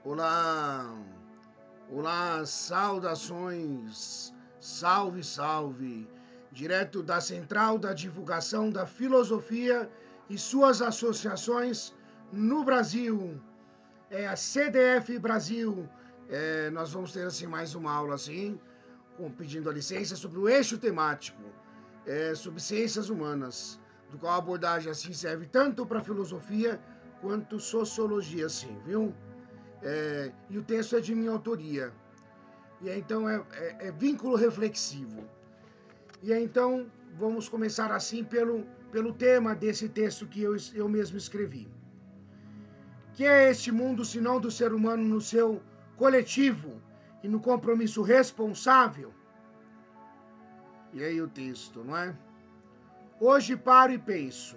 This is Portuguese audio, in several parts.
Olá, olá, saudações, salve, salve, direto da Central da Divulgação da Filosofia e suas associações no Brasil, é a CDF Brasil. Nós vamos ter assim mais uma aula assim, pedindo a licença sobre o eixo temático, sobre ciências humanas, do qual a abordagem assim serve tanto para filosofia quanto sociologia, assim, viu? E o texto é de minha autoria. E então é vínculo reflexivo. E então vamos começar assim pelo tema desse texto que eu mesmo escrevi. Que é este mundo senão do ser humano no seu coletivo e no compromisso responsável? E aí o texto, não é? Hoje paro e penso,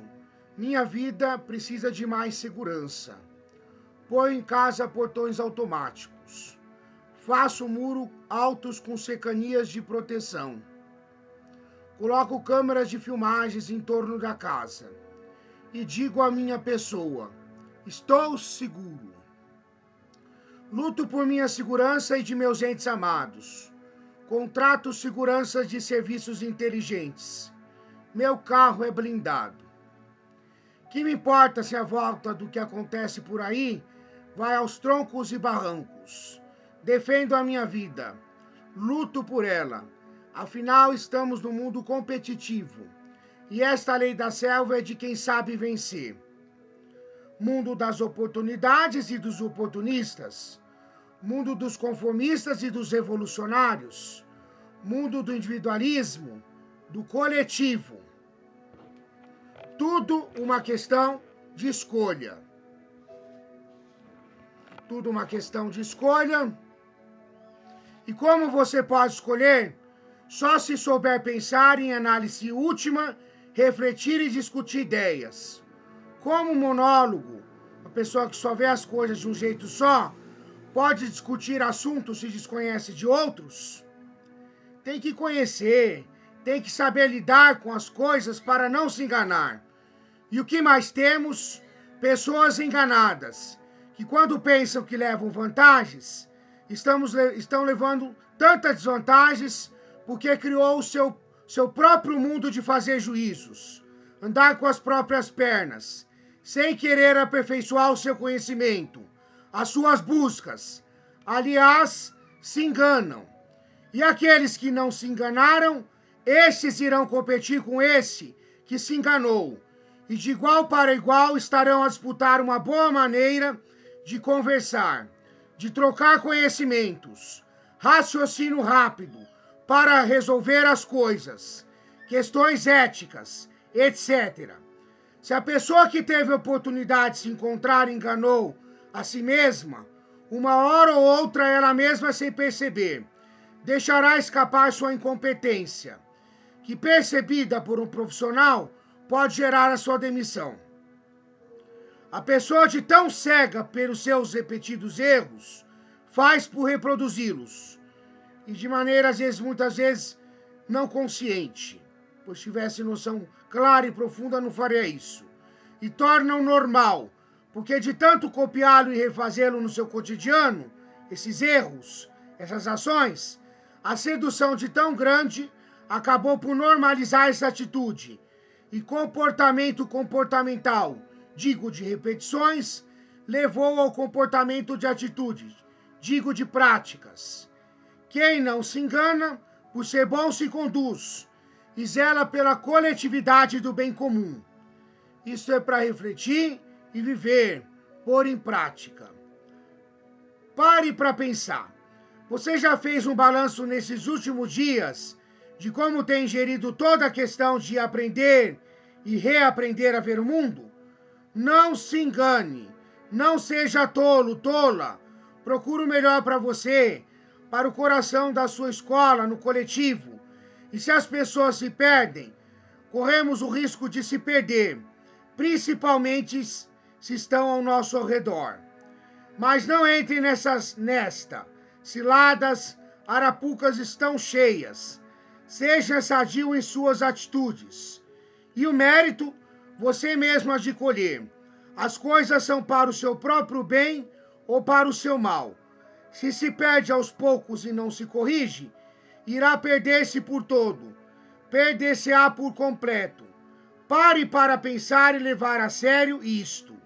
minha vida precisa de mais segurança. Ponho em casa portões automáticos. Faço muro altos com cercanias de proteção. Coloco câmeras de filmagens em torno da casa. E digo à minha pessoa, estou seguro. Luto por minha segurança e de meus entes amados. Contrato segurança de serviços inteligentes. Meu carro é blindado. Que me importa se a volta do que acontece por aí vai aos troncos e barrancos. Defendo a minha vida. Luto por ela. Afinal, estamos num mundo competitivo. E esta lei da selva é de quem sabe vencer. Mundo das oportunidades e dos oportunistas. Mundo dos conformistas e dos revolucionários. Mundo do individualismo, do coletivo. Tudo uma questão de escolha. Tudo uma questão de escolha. E como você pode escolher? Só se souber pensar em análise última, refletir e discutir ideias. Como monólogo, a pessoa que só vê as coisas de um jeito só, pode discutir assuntos se desconhece de outros? Tem que conhecer, tem que saber lidar com as coisas para não se enganar. E o que mais temos? Pessoas enganadas, que quando pensam que levam vantagens, estão levando tantas desvantagens porque criou o seu próprio mundo de fazer juízos, andar com as próprias pernas, sem querer aperfeiçoar o seu conhecimento, as suas buscas. Aliás, se enganam. E aqueles que não se enganaram, estes irão competir com esse que se enganou. E de igual para igual estarão a disputar uma boa maneira de conversar, de trocar conhecimentos, raciocínio rápido para resolver as coisas, questões éticas, etc. Se a pessoa que teve a oportunidade de se encontrar enganou a si mesma, uma hora ou outra ela mesma sem perceber, deixará escapar sua incompetência, que percebida por um profissional pode gerar a sua demissão. A pessoa de tão cega pelos seus repetidos erros faz por reproduzi-los, e de maneira, muitas vezes, não consciente, pois tivesse noção clara e profunda não faria isso, e torna-o normal, porque de tanto copiá-lo e refazê-lo no seu cotidiano, esses erros, essas ações, a sedução de tão grande acabou por normalizar essa atitude, e comportamento comportamental, digo de repetições, levou ao comportamento de atitudes, digo de práticas. Quem não se engana, por ser bom se conduz, e zela pela coletividade do bem comum. Isso é para refletir e viver, pôr em prática. Pare para pensar. Você já fez um balanço nesses últimos dias de como tem gerido toda a questão de aprender e reaprender a ver o mundo? Não se engane, não seja tolo, tola. Procure o melhor para você, para o coração da sua escola, no coletivo. E se as pessoas se perdem, corremos o risco de se perder, principalmente se estão ao nosso redor. Mas não entre nesta. Ciladas, arapucas estão cheias. Seja sadio em suas atitudes. E o mérito, você mesmo há de colher. As coisas são para o seu próprio bem ou para o seu mal. Se perde aos poucos e não se corrige, irá perder-se por todo, perder-se-á por completo. Pare para pensar e levar a sério isto.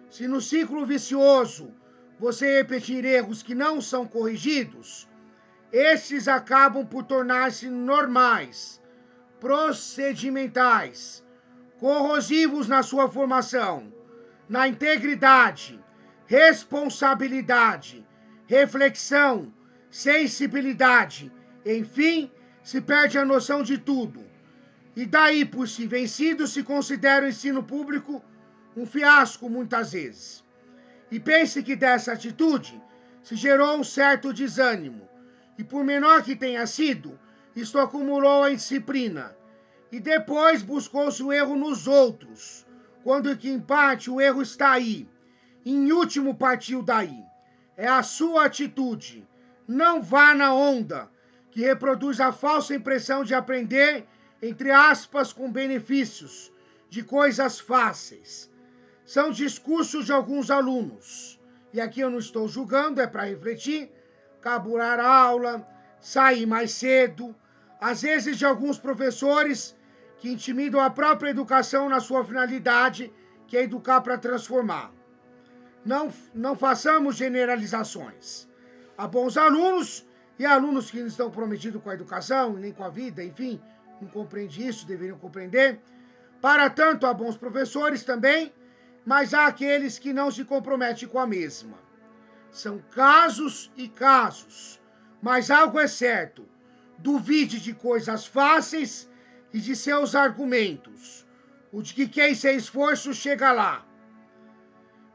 Se no ciclo vicioso você repetir erros que não são corrigidos, estes acabam por tornar-se normais, procedimentais, corrosivos na sua formação, na integridade, responsabilidade, reflexão, sensibilidade, enfim, se perde a noção de tudo. E daí, por si vencido, se considera o ensino público um fiasco muitas vezes. E pense que dessa atitude se gerou um certo desânimo, e por menor que tenha sido, isto acumulou a indisciplina, e depois buscou-se o erro nos outros, quando que em parte o erro está aí, em último partiu daí. É a sua atitude, não vá na onda, que reproduz a falsa impressão de aprender, entre aspas, com benefícios, de coisas fáceis. São discursos de alguns alunos, e aqui eu não estou julgando, é para refletir, caburar a aula, sair mais cedo, às vezes de alguns professores que intimidam a própria educação na sua finalidade, que é educar para transformar. Não façamos generalizações. Há bons alunos e alunos que não estão comprometidos com a educação, nem com a vida, enfim, não compreendem isso, deveriam compreender. Para tanto, há bons professores também, mas há aqueles que não se comprometem com a mesma. São casos e casos, mas algo é certo, duvide de coisas fáceis e de seus argumentos, o de que quem sem esforço chega lá.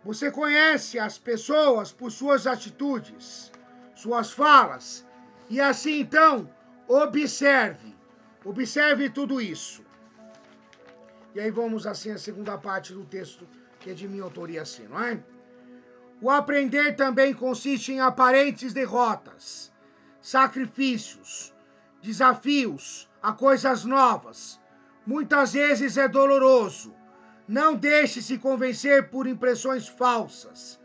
Você conhece as pessoas por suas atitudes, suas falas, e assim então, observe tudo isso. E aí vamos assim à segunda parte do texto, que é de minha autoria assim, não é? O aprender também consiste em aparentes derrotas, sacrifícios, desafios a coisas novas. Muitas vezes é doloroso. Não deixe-se convencer por impressões falsas.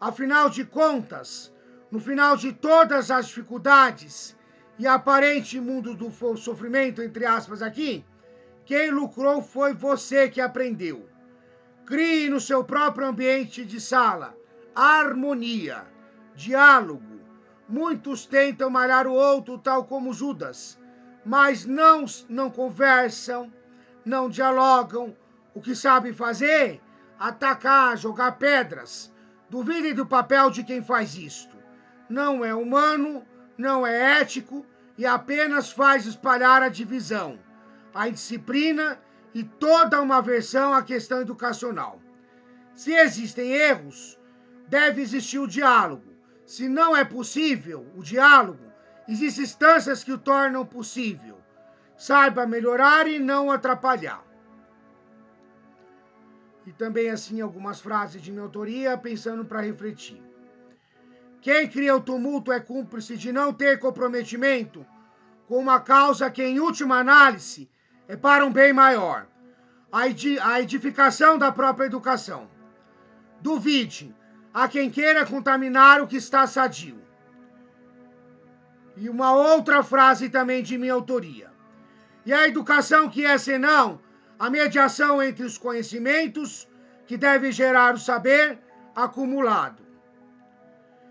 Afinal de contas, no final de todas as dificuldades e aparente mundo do sofrimento, entre aspas aqui, quem lucrou foi você que aprendeu. Crie no seu próprio ambiente de sala harmonia, diálogo. Muitos tentam malhar o outro, tal como Judas, mas não conversam, não dialogam. O que sabem fazer? Atacar, jogar pedras. Duvidem do papel de quem faz isto. Não é humano, não é ético e apenas faz espalhar a divisão, a indisciplina e toda uma aversão à questão educacional. Se existem erros, deve existir o diálogo. Se não é possível o diálogo, existem instâncias que o tornam possível. Saiba melhorar e não atrapalhar. E também assim algumas frases de minha autoria, pensando para refletir. Quem cria o tumulto é cúmplice de não ter comprometimento com uma causa que, em última análise, é para um bem maior, a edificação da própria educação. Duvide a quem queira contaminar o que está sadio. E uma outra frase também de minha autoria. E a educação que é senão a mediação entre os conhecimentos que deve gerar o saber acumulado.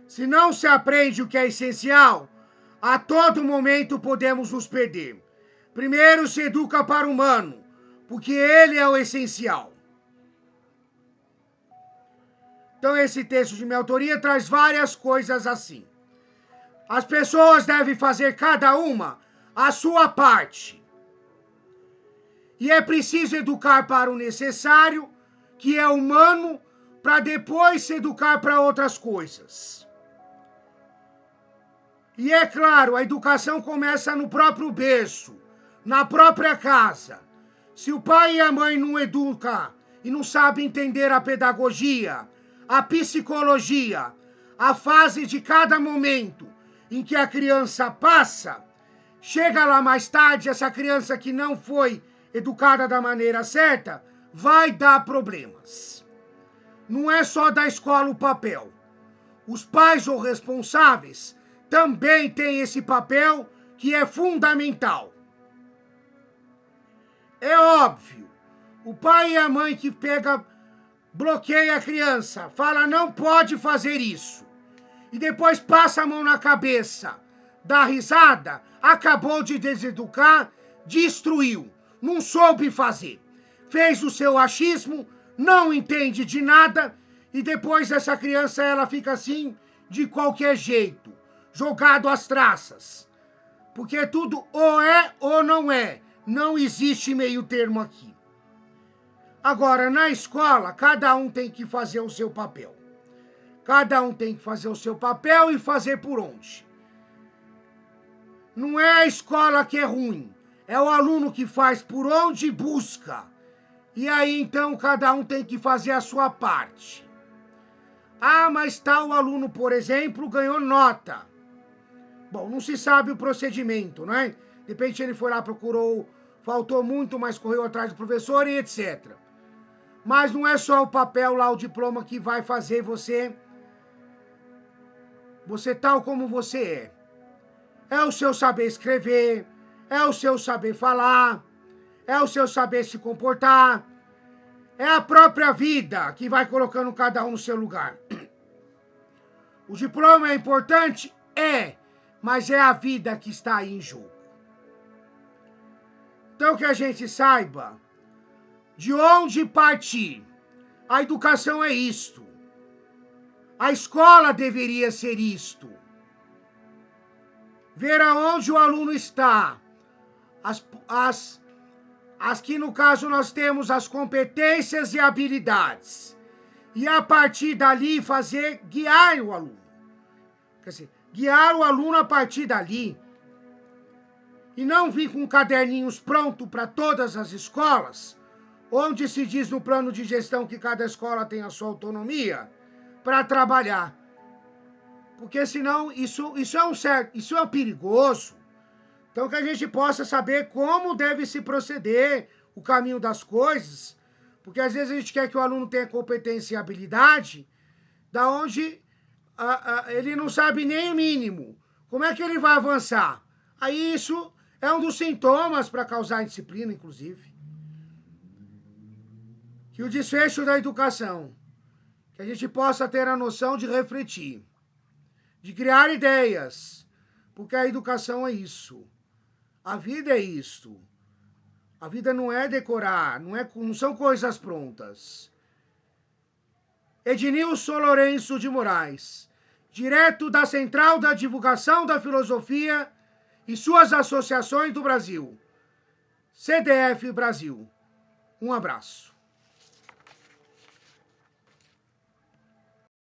Se não se aprende o que é essencial, a todo momento podemos nos perder. Primeiro se educa para o humano, porque ele é o essencial. Então esse texto de minha autoria traz várias coisas assim. As pessoas devem fazer cada uma a sua parte. E é preciso educar para o necessário, que é humano, para depois se educar para outras coisas. E é claro, a educação começa no próprio berço, na própria casa. Se o pai e a mãe não educam e não sabem entender a pedagogia, a psicologia, a fase de cada momento em que a criança passa, chega lá mais tarde, essa criança que não foi educada da maneira certa, vai dar problemas. Não é só da escola o papel. Os pais ou responsáveis também têm esse papel que é fundamental. É óbvio, o pai e a mãe que bloqueia a criança, fala não pode fazer isso, e depois passa a mão na cabeça, dá risada, acabou de deseducar, destruiu, não soube fazer, fez o seu achismo, não entende de nada, e depois essa criança ela fica assim, de qualquer jeito, jogado às traças, porque tudo ou é ou não é, não existe meio termo aqui. Agora, na escola, cada um tem que fazer o seu papel. Cada um tem que fazer o seu papel e fazer por onde. Não é a escola que é ruim, é o aluno que faz por onde busca. E aí, então, cada um tem que fazer a sua parte. Ah, mas tal aluno, por exemplo, ganhou nota. Bom, não se sabe o procedimento, né? De repente ele foi lá, procurou, faltou muito, mas correu atrás do professor e etc. Mas não é só o papel lá, o diploma que vai fazer você tal como você é. É o seu saber escrever, é o seu saber falar, é o seu saber se comportar, é a própria vida que vai colocando cada um no seu lugar. O diploma é importante? É, mas é a vida que está aí em jogo. Então que a gente saiba de onde partir. A educação é isto. A escola deveria ser isto. Ver aonde o aluno está. As que, no caso, nós temos as competências e habilidades. E, a partir dali, guiar o aluno. Quer dizer, guiar o aluno a partir dali. E não vir com caderninhos prontos para todas as escolas, onde se diz no plano de gestão que cada escola tem a sua autonomia para trabalhar. Porque senão isso é perigoso. Então que a gente possa saber como deve se proceder, o caminho das coisas, porque às vezes a gente quer que o aluno tenha competência e habilidade, da onde ele não sabe nem o mínimo. Como é que ele vai avançar? Aí isso é um dos sintomas para causar indisciplina, inclusive. Que o desfecho da educação, que a gente possa ter a noção de refletir, de criar ideias, porque a educação é isso. A vida é isto. A vida não é decorar, não são coisas prontas. Ednilson Lourenço de Moraes, direto da Central da Divulgação da Filosofia e suas associações do Brasil. CDF Brasil. Um abraço.